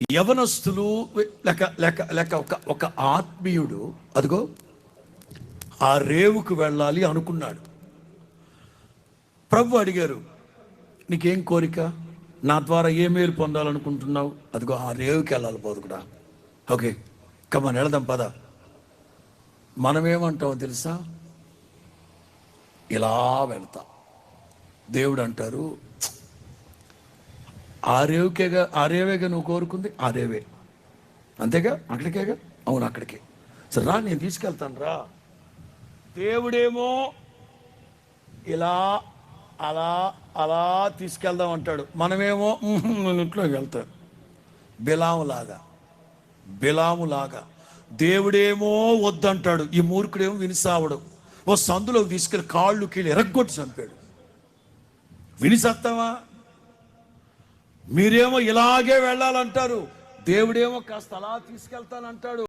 యవనస్తులు లేక లేక లేక ఒక ఆత్మీయుడు అదిగో ఆ రేవుకు వెళ్ళాలి అనుకున్నాడు. ప్రభు అడిగారు, నీకేం కోరిక, నా ద్వారా ఏ మేలు పొందాలనుకుంటున్నావు? అదిగో ఆ రేవుకి వెళ్ళాలి బోధకుడా. ఓకే, కమ్మని వెళదాం పద. మనమేమంటామో తెలుసా? ఇలా వెళ్తా. దేవుడు అంటారు, ఆ రేవేగా నువ్వు కోరుకుంది, ఆ రేవే అంతేగా, అక్కడికేగా. అవును అక్కడికే. సరే రా, నేను తీసుకెళ్తాను రా. దేవుడేమో ఇలా అలా అలా తీసుకెళ్దాం అంటాడు, మనమేమో ఇంట్లోకి వెళ్తాడు. బిలాములాగా దేవుడేమో వద్దంటాడు, ఈ మూర్ఖుడేమో వినిసావడం. ఓ సందులోకి తీసుకెళ్ళి కాళ్ళు కీళ్ళు ఎరగొట్టి చంపాడు. వినిసత్తావా? మీరేమో ఇలాగే వెళ్ళాలంటారు, దేవుడేమో కాస్త అలా తీసుకెళ్తానంటాడు.